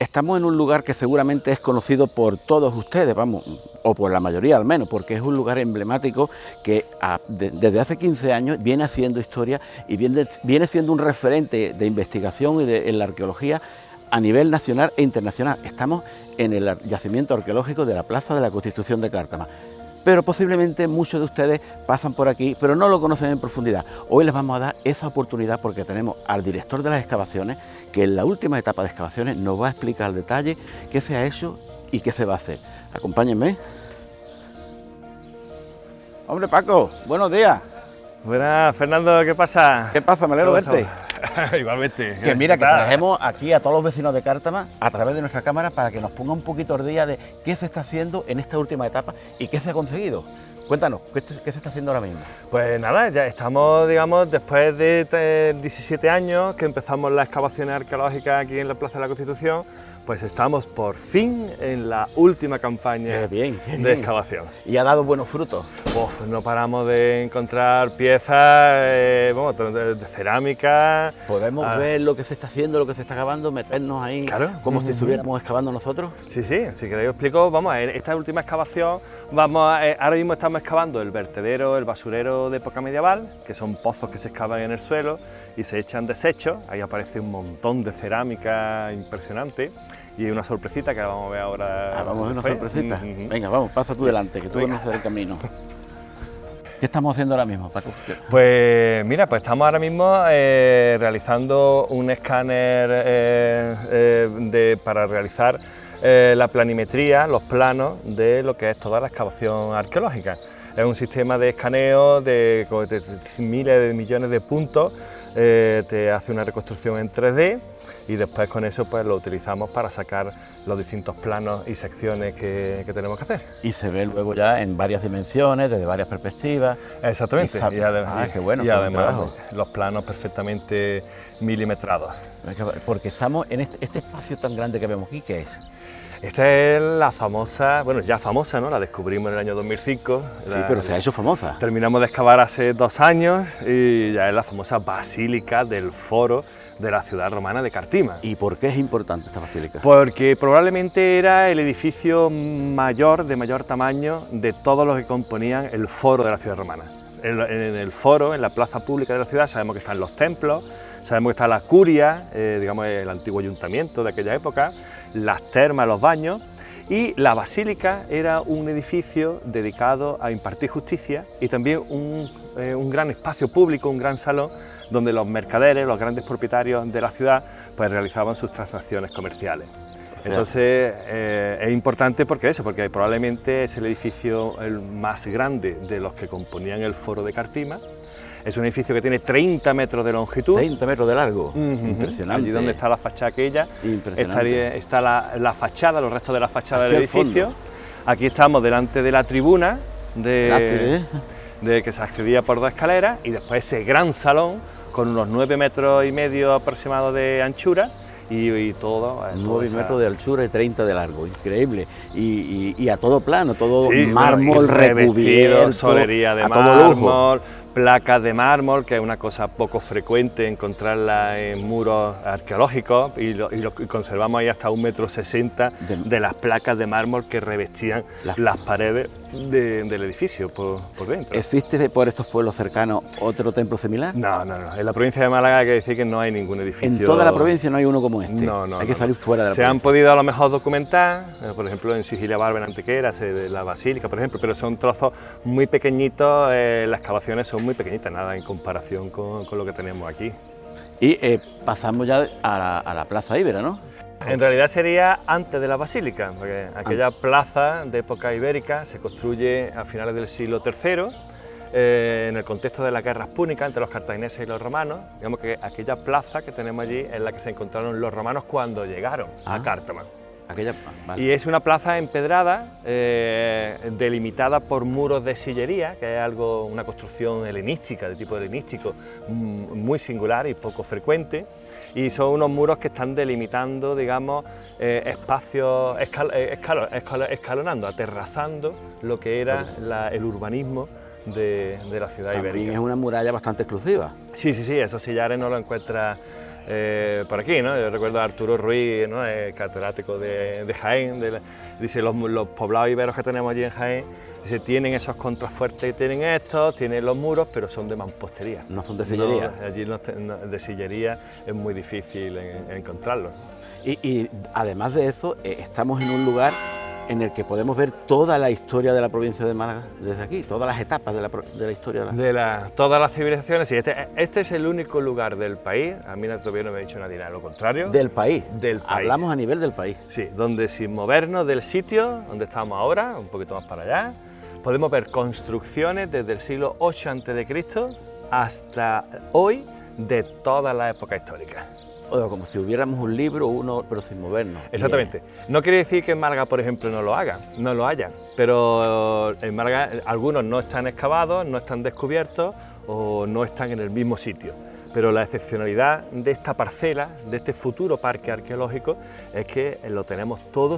Estamos en un lugar que seguramente es conocido por todos ustedes, vamos, o por la mayoría al menos, porque es un lugar emblemático que desde hace 15 años viene haciendo historia y viene siendo un referente de investigación en la arqueología a nivel nacional e internacional. Estamos en el yacimiento arqueológico de la Plaza de la Constitución de Cártama. Pero posiblemente muchos de ustedes pasan por aquí, pero no lo conocen en profundidad. Hoy les vamos a dar esa oportunidad porque tenemos al director de las excavaciones, que en la última etapa de excavaciones nos va a explicar al detalle qué se ha hecho y qué se va a hacer. Acompáñenme. Hombre Paco, buenos días. Buenas, Fernando, ¿qué pasa? ¿Qué pasa? Me alegro verte. Igualmente. Que mira, que trajemos aquí a todos los vecinos de Cártama a través de nuestra cámara para que nos ponga un poquito al día de qué se está haciendo en esta última etapa y qué se ha conseguido. Cuéntanos, ¿qué se está haciendo ahora mismo? Pues nada, ya estamos, digamos, después de 17 años que empezamos las excavaciones arqueológicas aquí en la Plaza de la Constitución, pues estamos por fin en la última campaña qué bien. excavación. Y ha dado buenos frutos. Uf, no paramos de encontrar piezas de cerámica. ¿Podemos ver lo que se está haciendo, lo que se está excavando, meternos ahí como si estuviéramos excavando nosotros? Sí, sí, si queréis os explico. Vamos, en esta última excavación, ahora mismo estamos excavando el vertedero, el basurero de época medieval, que son pozos que se excavan en el suelo y se echan desechos. Ahí aparece un montón de cerámica impresionante y una sorpresita que vamos a ver ahora. Vamos a ver una sorpresita. Venga, vamos, pasa tú delante, que tú conoces el camino. ¿Qué estamos haciendo ahora mismo, Paco? Pues mira, pues estamos ahora mismo realizando un escáner para realizar la planimetría, los planos de lo que es toda la excavación arqueológica. Es un sistema de escaneo de miles de millones de puntos, te hace una reconstrucción en 3D y después con eso pues lo utilizamos para sacar los distintos planos y secciones que tenemos que hacer. Y se ve luego ya en varias dimensiones, desde varias perspectivas. Exactamente, qué bueno, y además los planos perfectamente milimetrados. Porque estamos en este espacio tan grande que vemos aquí, ¿qué es? Esta es la famosa, bueno, ya famosa, ¿no? La descubrimos en el año 2005. Sí, pero se ha hecho famosa. Terminamos de excavar hace 2 años y ya es la famosa Basílica del Foro de la ciudad romana de Cartima. ¿Y por qué es importante esta basílica? Porque probablemente era el edificio mayor, de mayor tamaño, de todos los que componían el foro de la ciudad romana. En el foro, en la plaza pública de la ciudad, sabemos que están los templos, sabemos que está la curia, digamos el antiguo ayuntamiento de aquella época, las termas, los baños, y la basílica era un edificio dedicado a impartir justicia y también un gran espacio público, un gran salón, donde los mercaderes, los grandes propietarios de la ciudad, pues realizaban sus transacciones comerciales. Entonces es importante porque probablemente es el edificio el más grande de los que componían el foro de Cartima. Es un edificio que tiene 30 metros de longitud. 30 metros de largo, impresionante. Allí donde está la fachada aquella, está la fachada, los restos de la fachada del edificio. Aquí estamos delante de la tribuna de que se accedía por 2 escaleras y después ese gran salón con unos 9,5 metros aproximados de anchura. Y todo 9 metros de altura y 30 de largo, increíble. Y a todo plano, todo mármol recubierto, solería de mármol, placas de mármol, que es una cosa poco frecuente encontrarla en muros arqueológicos, y conservamos ahí hasta 1,60 m de las placas de mármol que revestían las paredes del edificio por dentro. ¿Existe por estos pueblos cercanos otro templo similar? No. En la provincia de Málaga hay que decir que no hay ningún edificio. ¿En toda la provincia no hay uno como este? No. Hay que salir fuera de la provincia. Se han podido a lo mejor documentar, por ejemplo en Sigilia Barba en Antequera, de la Basílica, por ejemplo, pero son trozos muy pequeñitos, las excavaciones son muy pequeñitas, nada en comparación con lo que tenemos aquí. Y pasamos ya a la Plaza Ibera, ¿no? En realidad sería antes de la Basílica, porque aquella plaza de época ibérica se construye a finales del siglo III, en el contexto de las guerras púnicas entre los cartagineses y los romanos. Digamos que aquella plaza que tenemos allí es la que se encontraron los romanos cuando llegaron a Cártama. Y es una plaza empedrada, delimitada por muros de sillería, que es una construcción helenística, de tipo helenístico, muy singular y poco frecuente, y son unos muros que están delimitando, digamos, espacios, escalonando, aterrazando lo que era el urbanismo de la ciudad ibérica. Es una muralla bastante exclusiva. Sí, esos sillares no los encuentras por aquí, ¿no? Yo recuerdo a Arturo Ruiz, ¿no? Catedrático de Jaén, dice los poblados iberos que tenemos allí en Jaén, dice, tienen esos contrafuertes, tienen estos, tienen los muros, pero son de mampostería. No son de sillería. No, allí de sillería es muy difícil encontrarlos. Y además de eso, estamos en un lugar en el que podemos ver toda la historia de la provincia de Málaga desde aquí, todas las etapas de la historia. Todas las civilizaciones, sí, este es el único lugar del país, a mí todavía no me ha dicho nadie nada, lo contrario. Del país. Del país. Hablamos a nivel del país. Sí, donde sin movernos del sitio donde estamos ahora, un poquito más para allá, podemos ver construcciones desde el siglo 8 a.C. hasta hoy de toda la época histórica. O como si hubiéramos un libro, pero sin movernos. Exactamente. No quiere decir que en Málaga, por ejemplo, no lo haya, pero en Málaga algunos no están excavados, no están descubiertos o no están en el mismo sitio. Pero la excepcionalidad de esta parcela, de este futuro parque arqueológico, es que lo tenemos todo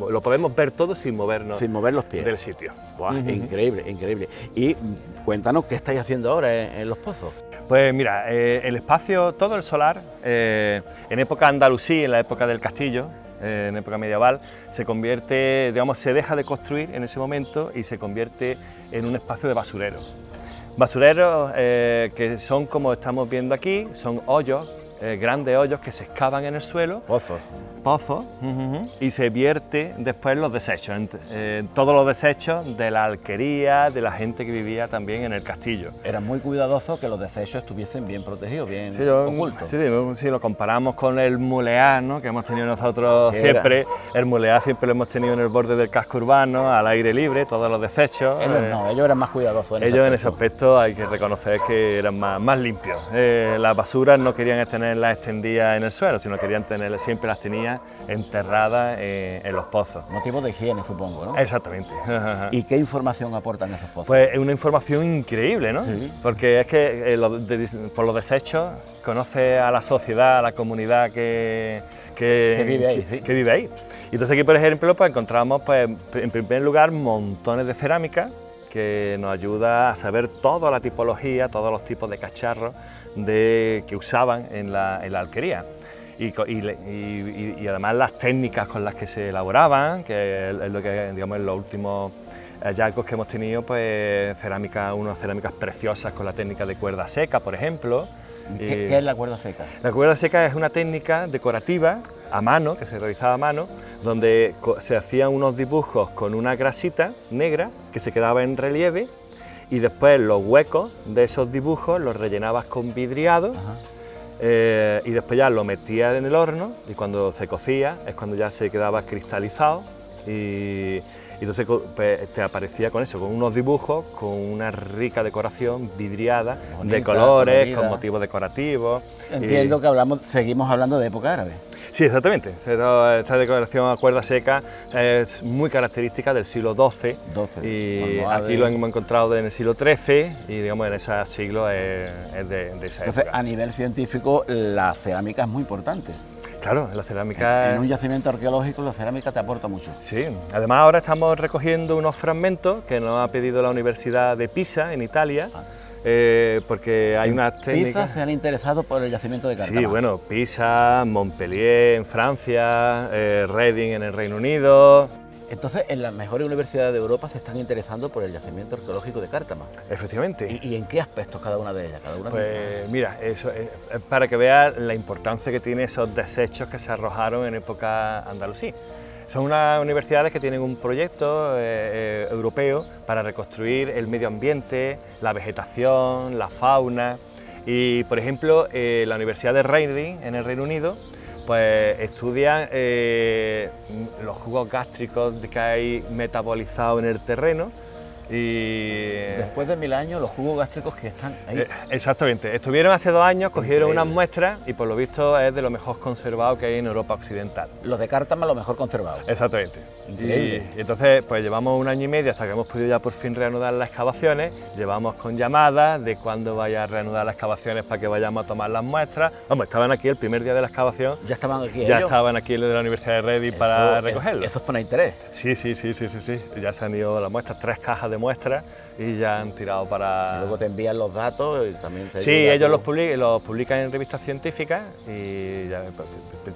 lo podemos ver todo sin movernos. Sin mover los pies. Del sitio. Buah, increíble, increíble. Y cuéntanos qué estáis haciendo ahora en Los Pozos. Pues mira, el espacio, todo el solar, en época andalusí, en la época del castillo, en época medieval, se convierte, digamos, se deja de construir en ese momento y se convierte en un espacio de basurero. Basureros que son, como estamos viendo aquí, son hoyos, grandes hoyos que se excavan en el suelo. Pozos, y se vierte después los desechos, todos los desechos de la alquería, de la gente que vivía también en el castillo. Era muy cuidadoso que los desechos estuviesen bien protegidos, bien ocultos. Sí, si lo comparamos con el mulear, ¿no?, que hemos tenido nosotros siempre, el mulear siempre lo hemos tenido en el borde del casco urbano, al aire libre, todos los desechos. Ellos eran más cuidadosos. En ese aspecto hay que reconocer que eran más limpios. Las basuras no querían tenerlas extendidas en el suelo, sino querían siempre las tenían enterradas en los pozos. Motivo de higiene, supongo, ¿no? Exactamente. ¿Y qué información aportan esos pozos? Pues es una información increíble, ¿no? Sí. Porque es que por los desechos conoce a la sociedad, a la comunidad que vive ahí. Sí. Que vive ahí. Y entonces aquí, por ejemplo, pues encontramos, pues, en primer lugar, montones de cerámica que nos ayuda a saber toda la tipología, todos los tipos de cacharros que usaban en la alquería. Y además las técnicas con las que se elaboraban, que es lo que, digamos, en los últimos hallazgos que hemos tenido, pues unas cerámicas preciosas con la técnica de cuerda seca, por ejemplo. ¿Qué es la cuerda seca? La cuerda seca es una técnica decorativa a mano, que se realizaba a mano, donde se hacían unos dibujos con una grasita negra que se quedaba en relieve, y después los huecos de esos dibujos los rellenabas con vidriado. Y después ya lo metías en el horno, y cuando se cocía es cuando ya se quedaba cristalizado, y entonces pues, te aparecía con eso, con unos dibujos, con una rica decoración vidriada, bonita, de colores, colorida, con motivos decorativos. Entiendo que seguimos hablando de época árabe. Sí, exactamente. Esta decoración a cuerda seca es muy característica del siglo XII, y aquí lo hemos encontrado en el siglo XIII, y digamos en ese siglo es de esa época. época. A nivel científico, la cerámica es muy importante. Claro, la cerámica... En un yacimiento arqueológico la cerámica te aporta mucho. Sí, además ahora estamos recogiendo unos fragmentos que nos ha pedido la Universidad de Pisa, en Italia, porque hay unas técnicas... ¿Pisa se han interesado por el yacimiento de Cártama? Sí, bueno, Pisa, Montpellier en Francia, Reading en el Reino Unido... Entonces, en las mejores universidades de Europa se están interesando por el yacimiento arqueológico de Cártama. Efectivamente. ¿Y en qué aspectos cada una de ellas? Pues mira, eso es para que veas la importancia que tienen esos desechos que se arrojaron en época andalusí. Son unas universidades que tienen un proyecto europeo para reconstruir el medio ambiente, la vegetación, la fauna. Y, por ejemplo, la Universidad de Reading, en el Reino Unido, pues estudian los jugos gástricos que hay metabolizados en el terreno. Y después de 1000 años, los jugos gástricos que están ahí. Exactamente. Estuvieron hace 2 años, cogieron unas muestras y por lo visto es de lo mejor conservado que hay en Europa Occidental. Los de Cártama, lo mejor conservado. Exactamente. Increíble. Y entonces, pues llevamos 1 año y medio hasta que hemos podido ya por fin reanudar las excavaciones. Llevamos con llamadas de cuándo vaya a reanudar las excavaciones para que vayamos a tomar las muestras. Vamos, estaban aquí el primer día de la excavación. ¿Ya estaban aquí Ya ellos? estaban aquí de la Universidad de Reading para recogerlo. Eso es poner interés. Sí. Ya se han ido las muestras, 3 cajas de de muestras y ya han tirado para... Y luego te envían los datos y también te... Sí, ellos los publican en revistas científicas y ya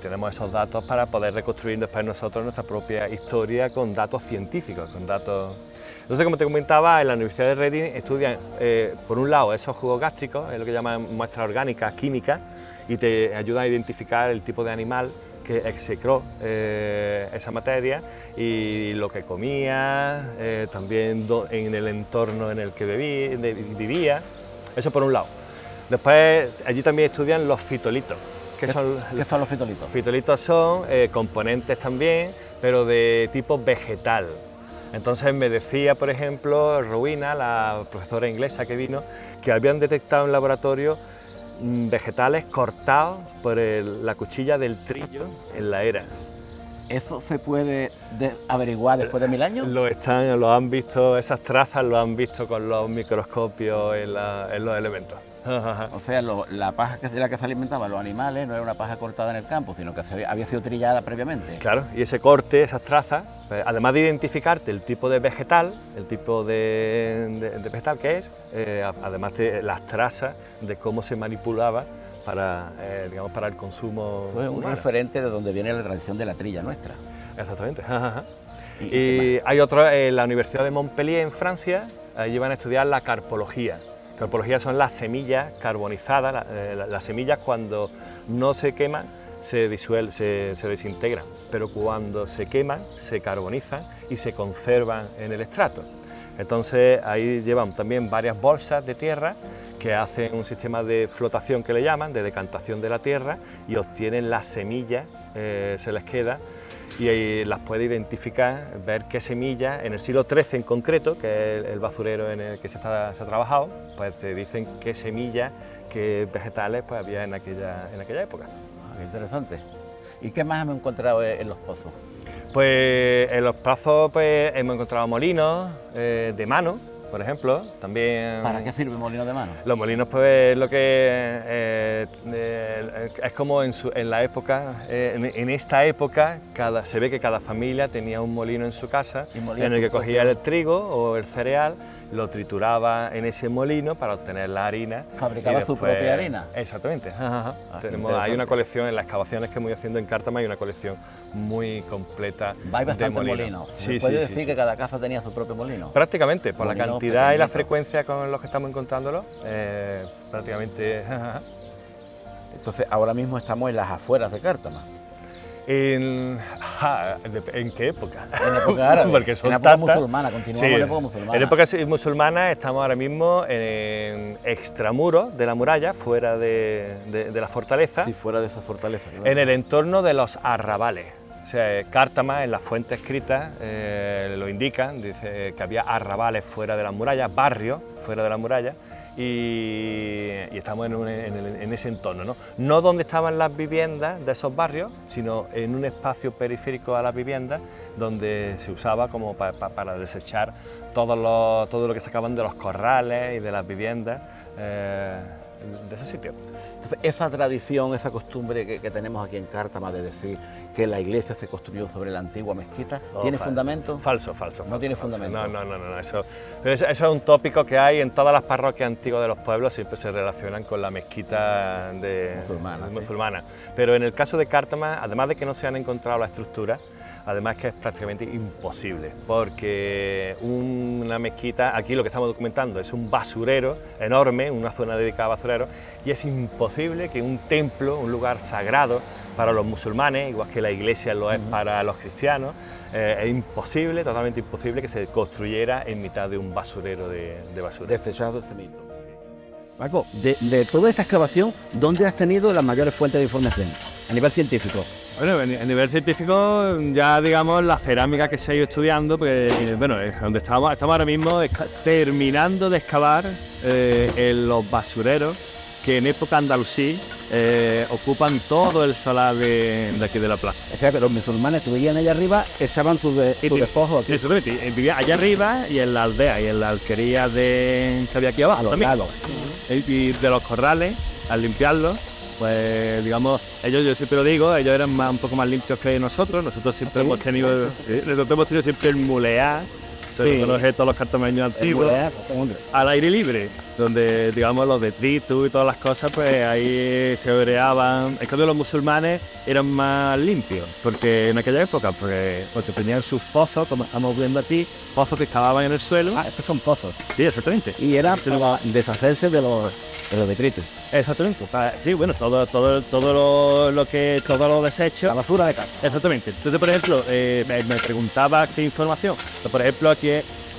tenemos esos datos para poder reconstruir después nosotros nuestra propia historia con datos científicos, con datos... Entonces, como te comentaba, en la Universidad de Reading estudian, por un lado, esos jugos gástricos, es lo que llaman muestras orgánicas, químicas, y te ayudan a identificar el tipo de animal que execró esa materia y lo que comía, también en el entorno en el que vivía, eso por un lado. Después, allí también estudian los fitolitos. ¿Qué son los fitolitos? Fitolitos son componentes también, pero de tipo vegetal. Entonces me decía, por ejemplo, Rowena, la profesora inglesa que vino, que habían detectado en laboratorio vegetales cortados por la cuchilla del trillo en la era. ¿Eso se puede averiguar después de 1000 años? Lo han visto, esas trazas lo han visto con los microscopios en los elementos. O sea, la paja de la que se alimentaban los animales no era una paja cortada en el campo, sino que había sido trillada previamente. Claro, y ese corte, esas trazas, pues, además de identificarte el tipo de vegetal, el tipo de vegetal que es, además de las trazas de cómo se manipulaba para, digamos, para el consumo. Fue un referente de donde viene la tradición de la trilla nuestra. Exactamente. Y hay otro en la Universidad de Montpellier, en Francia, allí van a estudiar la carpología. Carpología son las semillas carbonizadas, las semillas cuando no se queman se desintegran, pero cuando se queman se carbonizan y se conservan en el estrato. Entonces ahí llevan también varias bolsas de tierra que hacen un sistema de flotación que le llaman, de decantación de la tierra, y obtienen las semillas, se les queda, y ahí las puede identificar, ver qué semillas, en el siglo XIII en concreto, que es el basurero en el que se ha trabajado, pues te dicen qué semillas, qué vegetales pues había en aquella época. Qué interesante. ¿Y qué más hemos encontrado en los pozos? Pues en los pozos pues, hemos encontrado molinos de mano, por ejemplo, también... ¿Para qué sirve molino de mano? Los molinos, pues, lo que es como en la época, en esta época, se ve que cada familia tenía un molino en su casa, en el que cogía el trigo o el cereal, lo trituraba en ese molino para obtener la harina. ¿Fabricaba su propia harina? Exactamente. Hay una colección, en las excavaciones que voy haciendo en Cártama, hay una colección muy completa de molinos. ¿Se puede decir que cada casa tenía su propio molino? Prácticamente, por la cantidad y la frecuencia con los que estamos encontrándolo, prácticamente... Entonces, ahora mismo estamos en las afueras de Cártama. ¿En qué época? En época árabe, porque son en época tantas. musulmana, continuamos en época musulmana. En época musulmana estamos ahora mismo en extramuros de la muralla, fuera de la fortaleza. Sí, fuera de esa fortaleza. En el entorno de los arrabales. O sea, Cártama, en la fuente escrita, lo indican, dice que había arrabales fuera de las murallas, barrios fuera de la muralla, y estamos en ese entorno, no donde estaban las viviendas de esos barrios, sino en un espacio periférico a las viviendas, donde se usaba como para desechar todo lo que sacaban de los corrales y de las viviendas de ese sitio. Entonces, esa tradición, esa costumbre que tenemos aquí en Cártama de decir que la iglesia se construyó sobre la antigua mezquita, ¿tiene fundamento? Falso. No tiene fundamento. No, eso es un tópico que hay en todas las parroquias antiguas de los pueblos, siempre se relacionan con la mezquita musulmana. Pero en el caso de Cártama, además de que no se han encontrado la estructura, además que es prácticamente imposible, porque una mezquita, aquí lo que estamos documentando es un basurero enorme, una zona dedicada a basureros, y es imposible que un templo, un lugar sagrado para los musulmanes, igual que la iglesia lo es para los cristianos, es imposible, totalmente imposible que se construyera en mitad de un basurero de basura. Desechado ese mito. Paco, de toda esta excavación, ¿dónde has tenido las mayores fuentes de información a nivel científico? Bueno, a nivel científico, ya digamos la cerámica que se ha ido estudiando, pues bueno, es donde estamos ahora mismo terminando de excavar en los basureros que en época andalusí ocupan todo el solar de aquí de la plaza. O sea, que los musulmanes que vivían allá arriba echaban sus despojos aquí. Exactamente, vivían allá arriba y en la aldea y en la alquería que había aquí abajo también. Y de los corrales, al limpiarlos, pues digamos, yo siempre lo digo, ellos eran un poco más limpios que nosotros siempre hemos tenido siempre el mulear Esto es un objeto de los cartamaños antiguos, al aire libre, donde, digamos, los detritus y todas las cosas, pues ahí se oreaban. Es que los musulmanes eran más limpios, porque en aquella época, pues tenían sus pozos, como estamos viendo aquí, pozos que excavaban en el suelo. Ah, estos son pozos. Sí, exactamente. Y era para deshacerse de los detritus. Exactamente. Sí, bueno, todos los desechos. La basura de casa. Exactamente. Entonces, por ejemplo, me preguntaba qué información. Pues, por ejemplo, aquí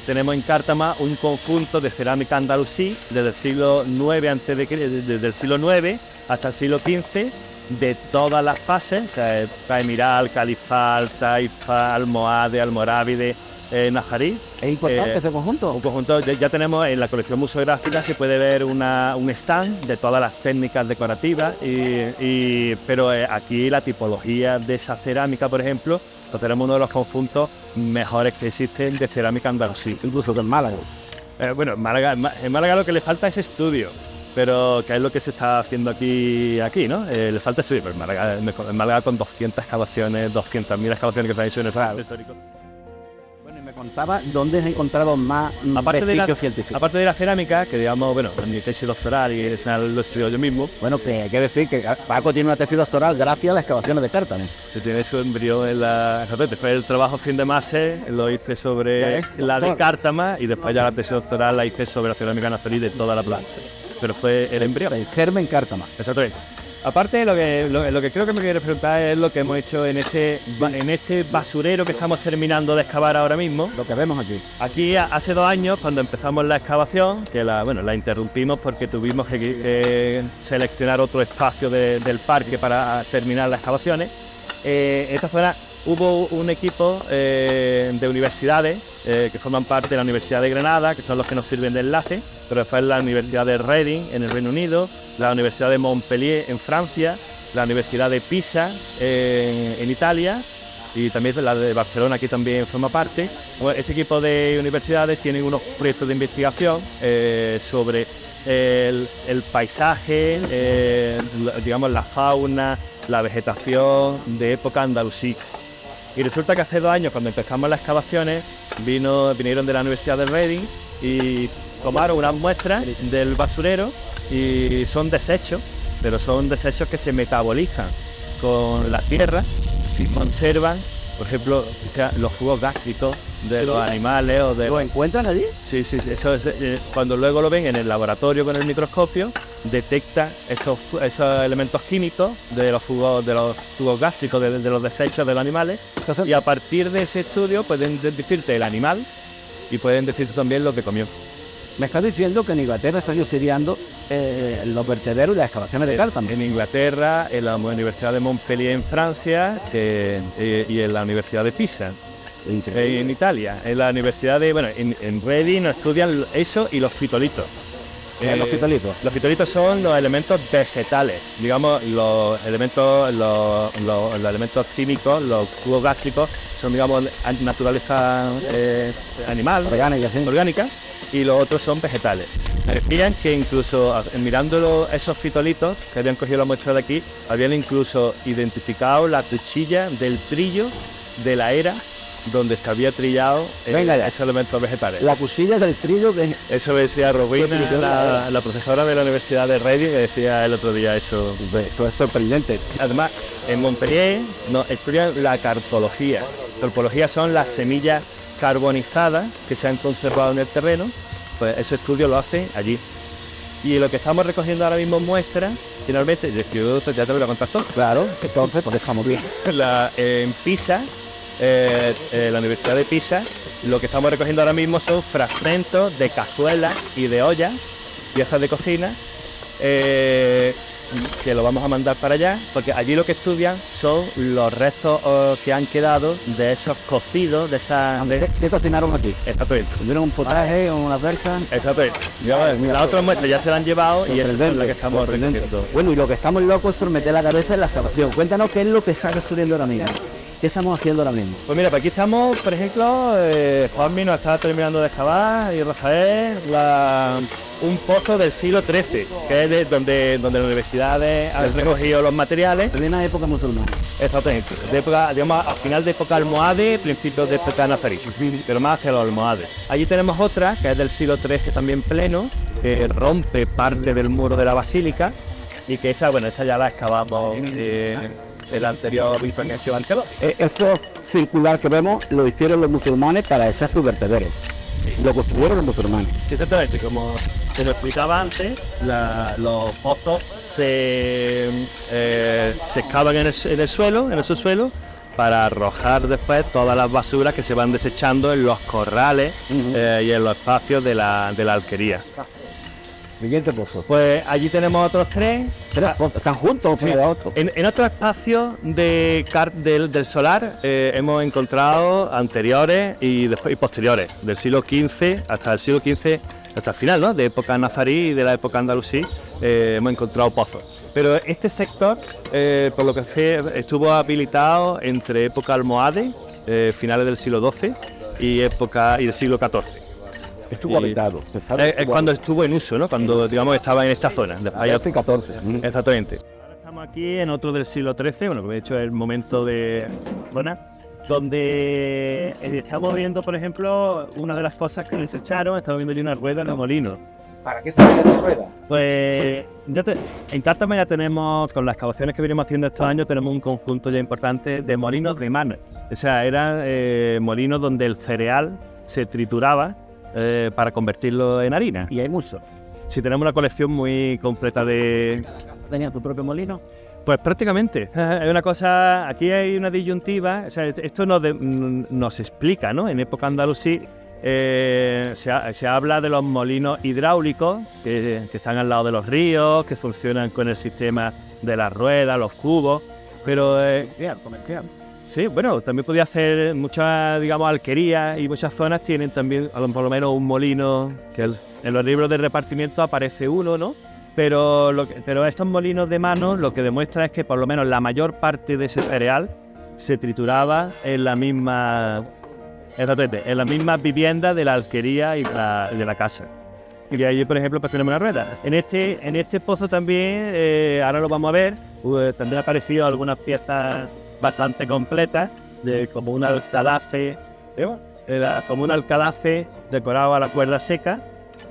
tenemos en Cártama un conjunto de cerámica andalusí desde el siglo IX desde el siglo IX hasta el siglo XV, de todas las fases, o sea, Caemiral, Califal, Taifa, Almohade, Almorávide, Najarí. ¿Es importante este conjunto? Un conjunto, ya tenemos en la colección museográfica, se puede ver un stand de todas las técnicas decorativas, pero aquí la tipología de esa cerámica, por ejemplo, pues tenemos uno de los conjuntos mejores que existen de cerámica andalusí. Incluso que en Málaga. Bueno, en Málaga lo que le falta es estudio, pero que es lo que se está haciendo aquí, ¿no? Le falta estudio, pero en Málaga con 200 excavaciones, 200.000 excavaciones que se han hecho en el centro histórico. Me contaba dónde has encontrado más vestigios científicos. Aparte de la cerámica, que digamos, bueno, en mi tesis doctoral y lo estudio yo mismo. Bueno, que hay que decir que Paco tiene una tesis doctoral gracias a las excavaciones de Cártama. Se tiene su embrión en la... Fue el trabajo fin de máster, lo hice sobre la de Cártama, y después ya la tesis doctoral la hice sobre la cerámica nazarí de toda la plaza. Pero fue el embrión. El germen Cártama. Exactamente. Aparte, lo que creo que me quieres preguntar es lo que hemos hecho en este basurero que estamos terminando de excavar ahora mismo. Lo que vemos aquí. Aquí, hace 2 años, cuando empezamos la excavación, que la interrumpimos porque tuvimos que seleccionar otro espacio del parque para terminar las excavaciones. En esta zona hubo un equipo de universidades que forman parte de la Universidad de Granada, que son los que nos sirven de enlace, pero después la Universidad de Reading en el Reino Unido, la Universidad de Montpellier en Francia, la Universidad de Pisa en Italia, y también la de Barcelona aquí también forma parte. Bueno, ese equipo de universidades tienen unos proyectos de investigación sobre el paisaje, digamos la fauna, la vegetación de época andalusí. Y resulta que hace 2 años, cuando empezamos las excavaciones, vinieron de la Universidad de Reading y tomaron unas muestras del basurero, y son desechos, pero son desechos que se metabolizan con la tierra y conservan, por ejemplo, los jugos gástricos de los animales o de... ¿Lo encuentran allí? Sí, eso es, cuando luego lo ven en el laboratorio con el microscopio, detecta esos elementos químicos de los jugos gástricos, de los desechos de los animales, y a partir de ese estudio pueden decirte el animal y pueden decirte también lo que comió. Me estás diciendo que en Inglaterra están estudiando los vertederos y las excavaciones de Cártama. En Inglaterra, en la Universidad de Montpellier en Francia, y en la Universidad de Pisa en Italia. En la Universidad en Reading estudian eso y los fitolitos. Los fitolitos. Los fitolitos son los elementos vegetales, digamos, los elementos químicos, los jugos gástricos, son, digamos, naturaleza animal, orgánica, y los otros son vegetales. Me decían que incluso mirando esos fitolitos que habían cogido la muestra de aquí, habían incluso identificado la cuchilla del trillo de la era donde se había trillado esos elementos vegetales. La cuchilla del trillo que... Eso decía Rowena, la profesora de la Universidad de Reading, que decía el otro día eso. Esto es sorprendente. Además, en Montpellier estudian la carpología. Carpología son las semillas carbonizadas que se han conservado en el terreno, pues ese estudio lo hacen allí. Y lo que estamos recogiendo ahora mismo muestras, finalmente, yo ya te lo voy a contar todo. Claro, entonces pues estamos bien. En Pisa, la Universidad de Pisa, lo que estamos recogiendo ahora mismo son fragmentos de cazuelas y de ollas, piezas de cocina, que lo vamos a mandar para allá, porque allí lo que estudian son los restos que han quedado de esos cocidos, de esas... ¿Qué cocinaron aquí? Exactamente. ¿Tuvieron un potaje o una versa? Exactamente. Las otras muestras ya se la han llevado y esa es la que estamos recogiendo. Bueno, y lo que estamos locos es meter la cabeza en la excavación. Cuéntanos qué es lo que está resolviendo ahora mismo. ¿Qué estamos haciendo ahora mismo? Pues mira, pues aquí estamos, por ejemplo, Juanmi nos está terminando de excavar y Rafael un pozo del siglo XIII, que es donde la universidad ha recogido los materiales. De una época musulmana. Exactamente, de época, digamos, al final de época almohade, principios de época nazarí, pero más hacia los almohades. Allí tenemos otra, que es del siglo XIII también pleno, que rompe parte del muro de la basílica, y que esa ya la excavamos el anterior intervención anterior. Esto circular que vemos lo hicieron los musulmanes para echar sus vertederos. Lo construyeron los musulmanes. Exactamente, como se lo explicaba antes, los pozos se excavan en el subsuelo, para arrojar después todas las basuras que se van desechando en los corrales y en los espacios de la alquería. Siguiente pozo. Pues allí tenemos otros tres. ¿Están juntos? Sí. En otro espacio del solar hemos encontrado anteriores y posteriores, del siglo XV hasta el siglo XV, hasta el final, ¿no?, de época nazarí y de la época andalusí, hemos encontrado pozos. Pero este sector, por lo que sé, estuvo habilitado entre época almohade, finales del siglo XII, y del siglo XIV. Estuvo habitado. Es cuando estuvo en uso, ¿no? Cuando, digamos, estaba en esta zona. Hace 14. Exactamente. Ahora estamos aquí en otro del siglo XIII, bueno, que de hecho es el momento de zona, donde estamos viendo, por ejemplo, una de las cosas que les echaron, estamos viendo allí una rueda de molino. ¿Para qué servía la rueda? Pues en Cártama ya tenemos, con las excavaciones que venimos haciendo estos años, tenemos un conjunto ya importante de molinos de mano. O sea, eran molinos donde el cereal se trituraba para convertirlo en harina. Y hay mucho. Sí, tenemos una colección muy completa de... ¿Tenía tu propio molino? Pues prácticamente. Es una cosa... Aquí hay una disyuntiva. O sea, esto nos explica, ¿no? En época andalusí se habla de los molinos hidráulicos que están al lado de los ríos, que funcionan con el sistema de las ruedas, los cubos, pero... comercial. Sí, bueno, también podía hacer muchas, digamos, alquerías, y muchas zonas tienen también, por lo menos, un molino, que en los libros de repartimiento aparece uno, ¿no? Pero estos molinos de mano lo que demuestra es que por lo menos la mayor parte de ese cereal se trituraba en la misma vivienda de la alquería y de la casa. Y allí, por ejemplo, pues tenemos una rueda. En este pozo también, ahora lo vamos a ver, también han aparecido algunas piezas bastante completas, como un alcadace, como un alcadace decorado a la cuerda seca,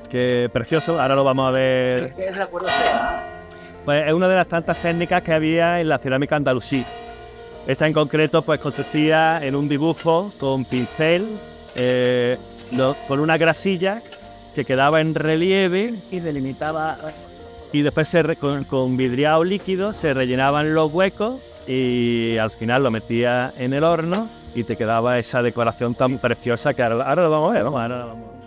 que es precioso, ahora lo vamos a ver. ¿Qué es la cuerda seca? Pues es una de las tantas técnicas que había en la cerámica andalusí. Esta en concreto pues consistía en un dibujo con pincel, con una grasilla que quedaba en relieve Y delimitaba... y después con vidriado líquido se rellenaban los huecos y al final lo metía en el horno y te quedaba esa decoración tan preciosa que ahora lo vamos a ver, ahora lo vamos a ver.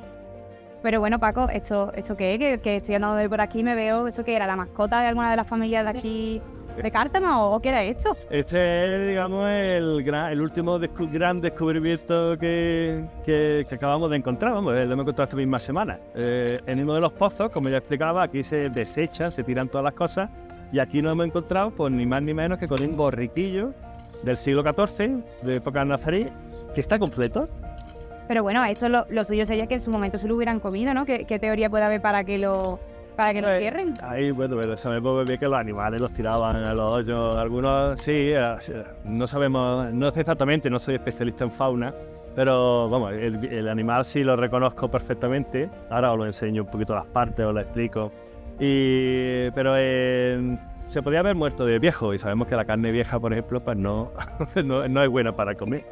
Pero bueno, Paco, ¿esto qué es? Que estoy andando de por aquí y me veo, ¿esto qué era? ¿La mascota de alguna de las familias de aquí de Cártama o qué era esto? Este es, digamos, el último gran descubrimiento que acabamos de encontrar, vamos, lo hemos encontrado esta misma semana. En uno de los pozos, como ya explicaba, aquí se desechan, se tiran todas las cosas, y aquí nos hemos encontrado, pues ni más ni menos que con un borriquillo del siglo XIV, de época nazarí, que está completo. Pero bueno, esto lo suyo sería que en su momento se lo hubieran comido, ¿no? ¿Qué teoría puede haber para que lo cierren? Ahí, bueno, pero sabemos bien que los animales los tiraban a los hoyos. Algunos sí, no sabemos, no sé exactamente, no soy especialista en fauna, pero vamos, el animal sí lo reconozco perfectamente. Ahora os lo enseño un poquito las partes, os lo explico. Pero se podía haber muerto de viejo, y sabemos que la carne vieja, por ejemplo, pues no es buena para comer.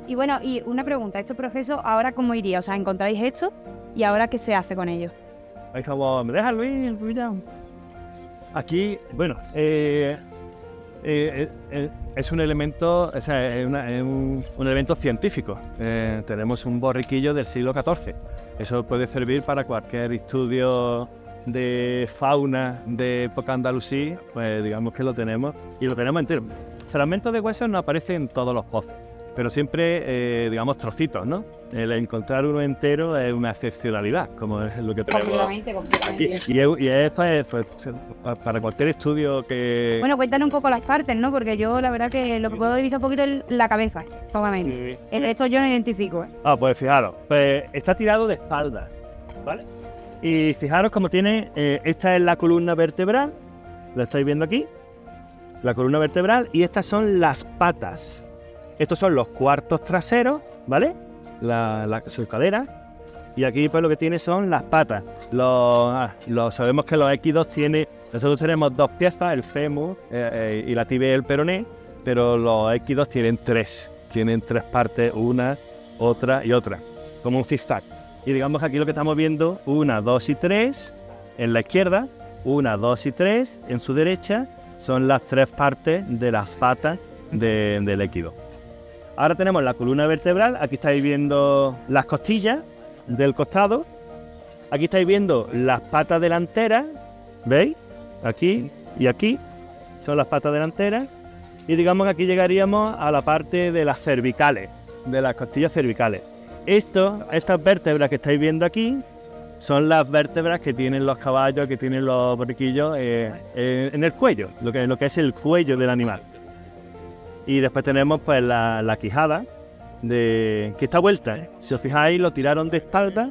Y bueno, y una pregunta, ¿estos procesos ahora cómo iría? O sea, ¿encontráis esto y ahora qué se hace con ellos? Ahí estamos, ¿me dejas, Luis? Aquí, bueno, es un elemento, o sea, es un elemento científico. Tenemos un borriquillo del siglo XIV. Eso puede servir para cualquier estudio de fauna de época andalusí, pues digamos que lo tenemos, y lo tenemos entero. Fragmentos de huesos no aparecen en todos los pozos. pero siempre, digamos, trocitos, ¿no? El encontrar uno entero es una excepcionalidad, como es lo que tenemos Completamente. aquí. Y es pues, para cualquier estudio que... Bueno, cuéntanos un poco las partes, ¿no? Porque yo la verdad que lo que puedo divisar un poquito es la cabeza, solamente. Esto yo no identifico, ¿eh? Pues fijaros, pues está tirado de espalda, ¿vale? Y fijaros cómo tiene, esta es la columna vertebral, lo estáis viendo aquí, la columna vertebral, y estas son las patas. Estos son los cuartos traseros, ¿vale? Su cadera. Y aquí pues lo que tiene son las patas. Sabemos que los equidos tienen... Nosotros tenemos dos piezas, el fémur y la tibia y el peroné, pero los equidos tienen tres. Tienen tres partes, una, otra y otra, como un zigzag. Y digamos que aquí lo que estamos viendo, 1, 2 y 3 en la izquierda, 1, 2 y 3 en su derecha, son las tres partes de las patas del equido. Ahora tenemos la columna vertebral, aquí estáis viendo las costillas del costado, aquí estáis viendo las patas delanteras, ¿veis? Aquí y aquí son las patas delanteras, y digamos que aquí llegaríamos a la parte de las cervicales, de las costillas cervicales. Estas vértebras que estáis viendo aquí son las vértebras que tienen los caballos, que tienen los borriquillos en el cuello, lo que es el cuello del animal. Y después tenemos pues la quijada, que está vuelta, ¿eh? Si os fijáis, lo tiraron de espalda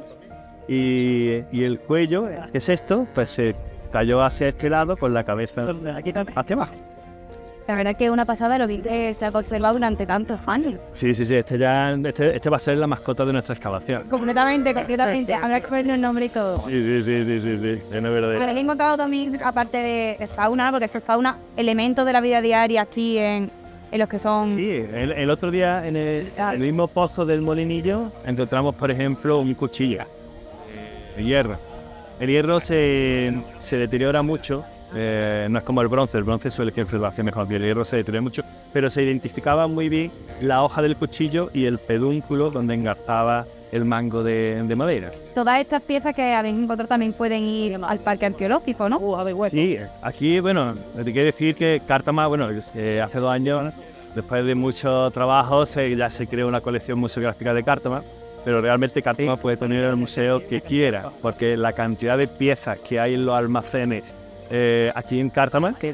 y el cuello, que es esto, pues se cayó hacia este lado con la cabeza hacia abajo. La verdad es que es una pasada lo que se ha conservado durante tantos años. Sí, este va a ser la mascota de nuestra excavación. Completamente. Habrá que ponerle el nombre y todo. Sí, es verdad. He encontrado también, aparte de fauna, porque es fauna, elementos de la vida diaria aquí en los que son... Sí, el otro día en el mismo pozo del Molinillo encontramos, por ejemplo, un cuchillo de hierro. El hierro se deteriora mucho. No es como el bronce suele que lo hace mejor, el hierro se deteriora mucho, pero se identificaba muy bien la hoja del cuchillo y el pedúnculo donde engarzaba el mango de madera. Todas estas piezas que habéis encontrado también pueden ir al parque arqueológico, ¿no? Sí, aquí, bueno, te quiero decir que Cártama, hace 2 años, después de mucho trabajo, ya se creó una colección museográfica de Cártama, pero realmente Cártama puede tener el museo que quiera, porque la cantidad de piezas que hay en los almacenes aquí en Cártama, aquí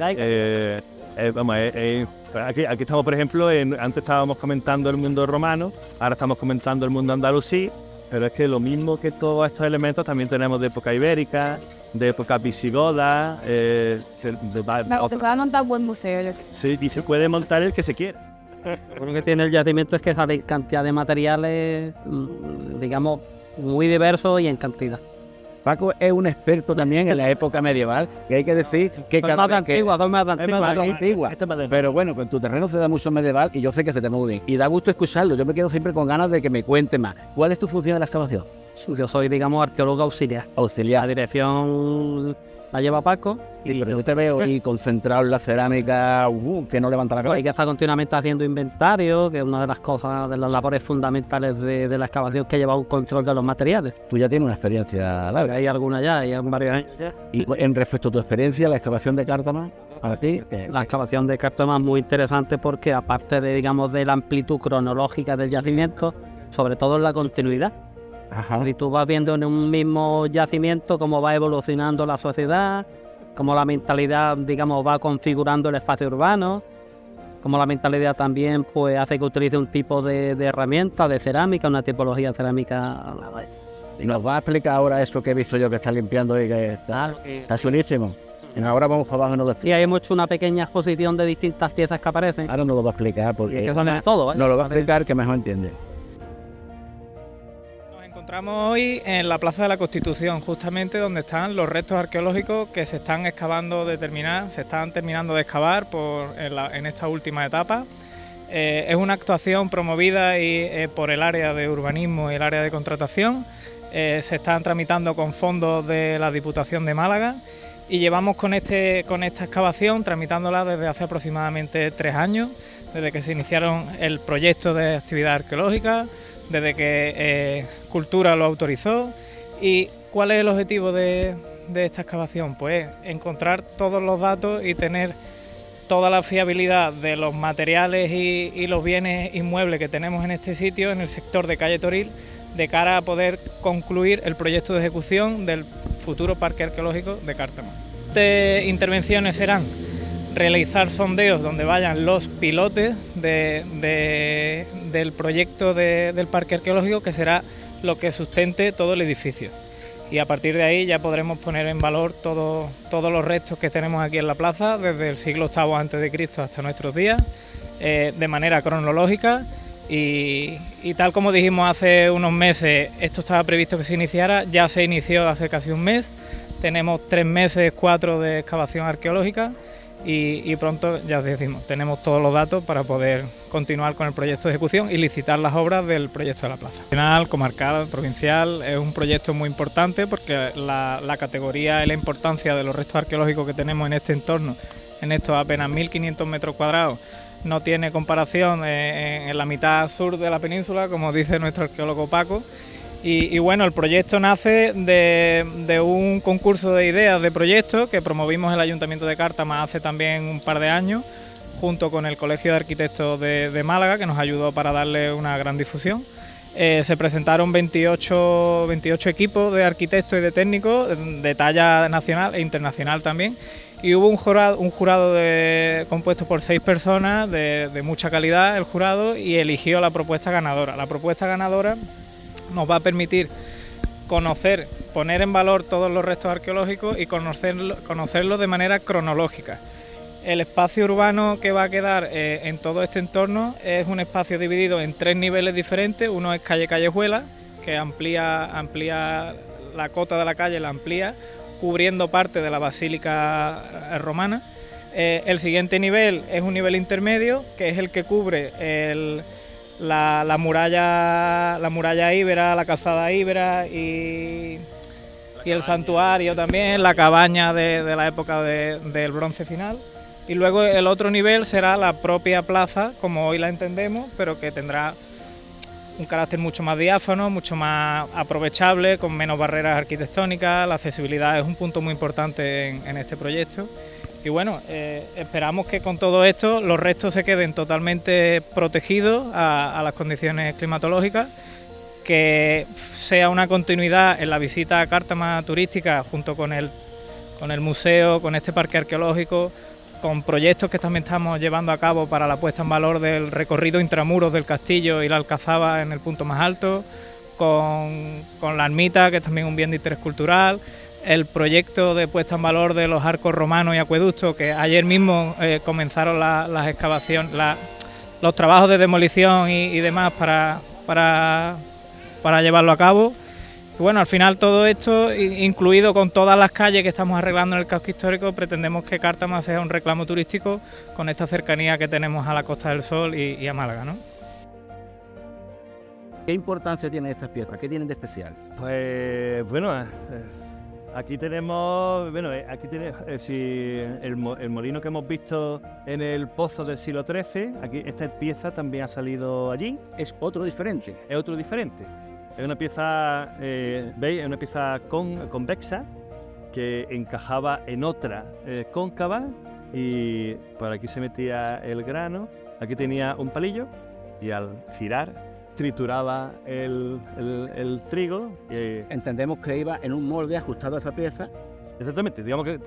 estamos, por ejemplo, antes estábamos comentando el mundo romano, ahora estamos comentando el mundo andalusí, pero es que lo mismo que todos estos elementos también tenemos de época ibérica, de época visigoda. Te puede montar un buen museo. Sí, y se puede montar el que se quiera. Lo que tiene el yacimiento es que sale cantidad de materiales, digamos, muy diversos y en cantidad. Paco es un experto también en la época medieval, que hay que decir que Son más antiguas. Pero bueno, con tu terreno se da mucho medieval y yo sé que se te mueve bien. Y da gusto escucharlo, yo me quedo siempre con ganas de que me cuente más. ¿Cuál es tu función en la excavación? Yo soy, digamos, arqueólogo auxiliar. La dirección la lleva Paco. Sí, pero yo te veo ahí concentrado en la cerámica, que no levanta la cabeza. Hay que estar continuamente haciendo inventario, que es una de las cosas, de las labores fundamentales de la excavación, que lleva un control de los materiales. Tú ya tienes una experiencia larga. Hay alguna ya, hay varios años ya. Y en respecto a tu experiencia, la excavación de Cártama, para ti... La excavación de Cártama es muy interesante porque, aparte de, digamos, de la amplitud cronológica del yacimiento, sobre todo en la continuidad. Ajá. Y tú vas viendo en un mismo yacimiento cómo va evolucionando la sociedad, cómo la mentalidad, digamos, va configurando el espacio urbano, cómo la mentalidad también pues hace que utilice un tipo de herramienta, de cerámica, una tipología de cerámica. Y nos va a explicar ahora esto que he visto yo que está limpiando y que está chulísimo. Y ahora vamos para abajo y nos lo explica. Y ahí hemos hecho una pequeña exposición de distintas piezas que aparecen. Ahora nos lo va a explicar porque... Que son todo, ¿eh? Nos lo va a explicar que mejor entiende. Nos encontramos hoy en la Plaza de la Constitución, justamente donde están los restos arqueológicos que se están terminando de excavar en esta última etapa. Es una actuación promovida por el área de urbanismo y el área de contratación. Se están tramitando con fondos de la Diputación de Málaga y llevamos con esta excavación tramitándola desde hace aproximadamente 3 años, desde que se iniciaron el proyecto de actividad arqueológica, desde que Cultura lo autorizó. ¿Y cuál es el objetivo de esta excavación? Pues encontrar todos los datos y tener toda la fiabilidad de los materiales y los bienes inmuebles que tenemos en este sitio, en el sector de calle Toril, de cara a poder concluir el proyecto de ejecución del futuro parque arqueológico de Cártama. Estas intervenciones serán realizar sondeos donde vayan los pilotes del proyecto del parque arqueológico, que será lo que sustente todo el edificio. Y a partir de ahí ya podremos poner en valor todos los restos que tenemos aquí en la plaza, desde el siglo VIII a.C. hasta nuestros días, de manera cronológica. Y tal como dijimos hace unos meses, esto estaba previsto que se iniciara, ya se inició hace casi un mes. Tenemos 3 meses, 4 de excavación arqueológica y pronto, ya os decimos, tenemos todos los datos para poder continuar con el proyecto de ejecución y licitar las obras del proyecto de la plaza. Nacional, comarcal, provincial, es un proyecto muy importante porque la categoría y la importancia de los restos arqueológicos que tenemos en este entorno, en estos apenas 1.500 metros cuadrados, no tiene comparación en la mitad sur de la península, como dice nuestro arqueólogo Paco. Y bueno, el proyecto nace de un concurso de ideas de proyectos que promovimos el Ayuntamiento de Cártama hace también un par de años, junto con el Colegio de Arquitectos de Málaga, que nos ayudó para darle una gran difusión. Se presentaron 28 equipos de arquitectos y de técnicos, de talla nacional e internacional también, y hubo un jurado compuesto por 6 personas de mucha calidad, el jurado, y eligió la propuesta ganadora. La propuesta ganadora nos va a permitir conocer, poner en valor todos los restos arqueológicos y conocerlos de manera cronológica. El espacio urbano que va a quedar en todo este entorno es un espacio dividido en 3 niveles diferentes. Uno es calle Callejuela, que amplía la cota de la calle, la amplía, cubriendo parte de la basílica romana. El siguiente nivel es un nivel intermedio, que es el que cubre la muralla íbera, la calzada íbera y el santuario también, la cabaña de la época del bronce final. Y luego el otro nivel será la propia plaza, como hoy la entendemos, pero que tendrá un carácter mucho más diáfano, mucho más aprovechable, con menos barreras arquitectónicas. La accesibilidad es un punto muy importante en este proyecto. Y bueno, esperamos que con todo esto los restos se queden totalmente protegidos a las condiciones climatológicas, que sea una continuidad en la visita a Cártama turística junto con el museo, con este parque arqueológico, con proyectos que también estamos llevando a cabo para la puesta en valor del recorrido intramuros del castillo y la alcazaba en el punto más alto, con la ermita, que es también un bien de interés cultural, el proyecto de puesta en valor de los arcos romanos y acueductos, que ayer mismo comenzaron las excavaciones, los trabajos de demolición y demás para llevarlo a cabo. Y bueno, al final todo esto, incluido con todas las calles que estamos arreglando en el casco histórico, pretendemos que Cártama sea un reclamo turístico con esta cercanía que tenemos a la Costa del Sol y a Málaga, ¿no? ¿Qué importancia tienen estas piezas? ¿Qué tienen de especial? Pues bueno, aquí tenemos, el molino que hemos visto en el pozo del siglo XIII. Aquí esta pieza también ha salido allí. Es otro diferente. Es otro diferente. Es una pieza, ¿veis? Es una pieza convexa que encajaba en otra cóncava, y por aquí se metía el grano. Aquí tenía un palillo y al girar trituraba el trigo. Entendemos que iba en un molde ajustado a esa pieza. Exactamente, digamos que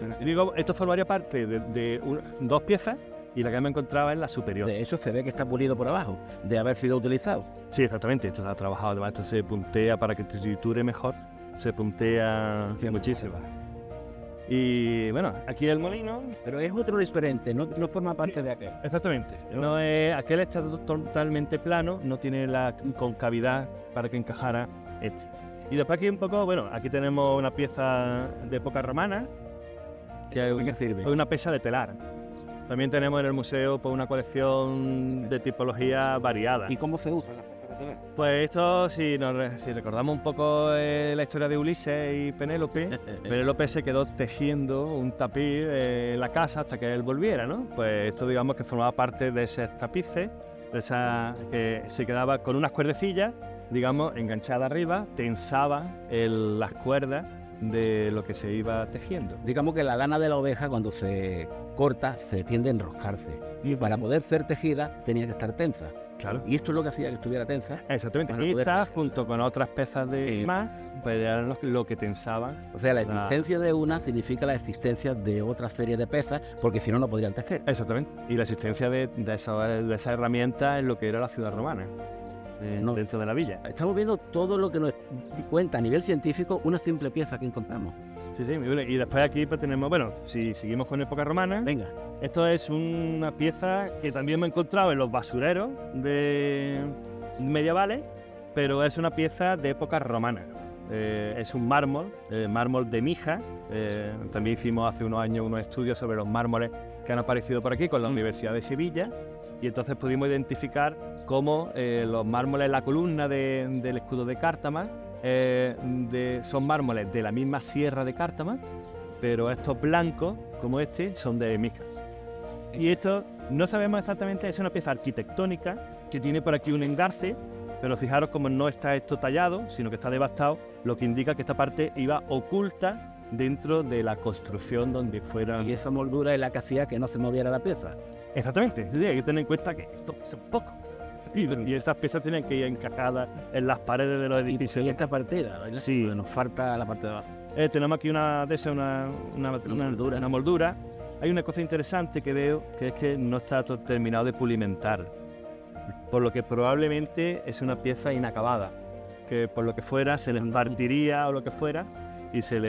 esto formaría parte de 2 piezas, y la que me encontraba es la superior. De eso se ve que está pulido por abajo, de haber sido utilizado. Sí, exactamente, esto se ha trabajado, además esto se puntea para que triture mejor, se puntea muchísimo. Y bueno, aquí el molino. Pero es otro diferente, no forma parte de aquel. Exactamente, no es, aquel está totalmente plano, no tiene la concavidad para que encajara este. Y después aquí un poco, bueno, aquí tenemos una pieza de época romana, ¿Qué sirve? es una pesa de telar. También tenemos en el museo pues, una colección de tipología variada. ¿Y cómo se usan las piezas de telar? Pues esto, si recordamos un poco la historia de Ulises y Penélope, Penélope se quedó tejiendo un tapiz en la casa hasta que él volviera, ¿no? Pues esto digamos que formaba parte de ese tapices, que se quedaba con unas cuerdecillas, digamos, enganchadas arriba, tensaba las cuerdas de lo que se iba tejiendo. Digamos que la lana de la oveja cuando se corta se tiende a enroscarse y para poder ser tejida tenía que estar tensa. Claro. Y esto es lo que hacía que estuviera tensa. Exactamente. Para Y poder estas, tejer. junto con otras piezas de más, pues eran lo que tensaban. O sea, la existencia de una significa la existencia de otra serie de piezas, porque si no, no podrían tejer. Exactamente. Y la existencia de esa herramienta en lo que era la ciudad romana, No. dentro de la villa. Estamos viendo todo lo que nos cuenta a nivel científico una simple pieza que encontramos. Sí, sí. Y después aquí pues tenemos, bueno, si seguimos con época romana, Venga, esto es una pieza que también me he encontrado en los basureros medievales, pero es una pieza de época romana. Es un mármol, mármol de Mija. También hicimos hace unos años unos estudios sobre los mármoles que han aparecido por aquí con la Universidad de Sevilla, y entonces pudimos identificar cómo los mármoles, la columna del escudo de Cártama, son mármoles de la misma sierra de Cártama, pero estos blancos, como este, son de Mijas. Y esto no sabemos exactamente, es una pieza arquitectónica que tiene por aquí un engarce, pero fijaros como no está esto tallado, sino que está devastado, lo que indica que esta parte iba oculta dentro de la construcción donde fuera. y esa moldura es la que hacía que no se moviera la pieza. Exactamente, sí, hay que tener en cuenta que esto pesa un poco. Y estas piezas tienen que ir encajadas en las paredes de los edificios. Y esta partida, ¿verdad? Sí. Nos falta la parte de abajo. Tenemos aquí una moldura. Hay una cosa interesante que veo, que es que no está terminado de pulimentar, por lo que probablemente es una pieza inacabada, que por lo que fuera se les partiría o lo que fuera y se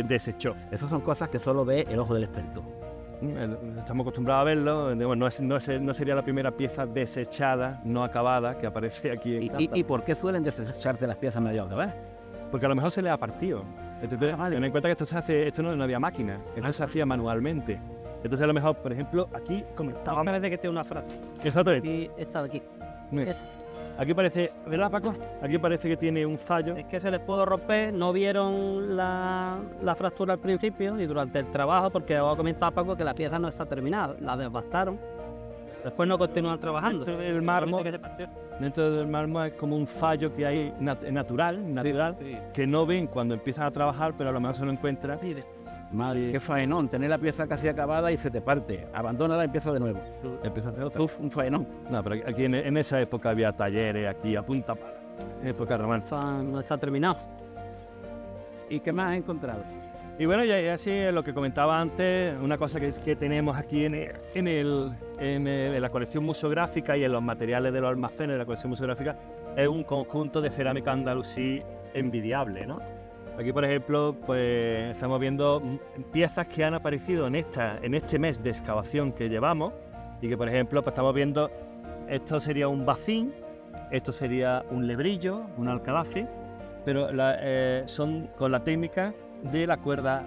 desechó. Esas son cosas que solo ve el ojo del experto. Estamos acostumbrados a verlo, bueno, no sería la primera pieza desechada, no acabada, que aparece aquí en ¿Y por qué suelen desecharse las piezas mediocres? Porque a lo mejor se le ha partido. Entonces, vale. ten en cuenta que esto no había máquina, esto se hacía manualmente. Entonces a lo mejor, por ejemplo, aquí como estaba... Me parece que tiene una frase. Exactamente. Y esta de aquí. Mira, Es, aquí parece, ¿verdad, Paco? Aquí parece que tiene un fallo. es que se les pudo romper, no vieron la fractura al principio y durante el trabajo, porque os ha comentado Paco que la pieza no está terminada, la devastaron. Después no continúan trabajando. Dentro del mármol, es como un fallo que hay natural, que no ven cuando empiezan a trabajar, pero a lo mejor se lo encuentran. Madre, qué faenón, tener la pieza casi acabada y se te parte. Abandónala y empieza de nuevo. Empieza de otra. Uf, un faenón. No, pero aquí en esa época había talleres, aquí a punta pala, en época romana. No está terminado. ¿Y qué más has encontrado? Y bueno, ya así lo que comentaba antes, una cosa que tenemos aquí en la colección museográfica y en los materiales de los almacenes de la colección museográfica es un conjunto de cerámica andalusí envidiable, ¿no? Aquí, por ejemplo, pues estamos viendo piezas que han aparecido en este mes de excavación que llevamos y que, por ejemplo, pues estamos viendo, esto sería un bacín, esto sería un lebrillo, un alcalafe, pero son con la técnica de la cuerda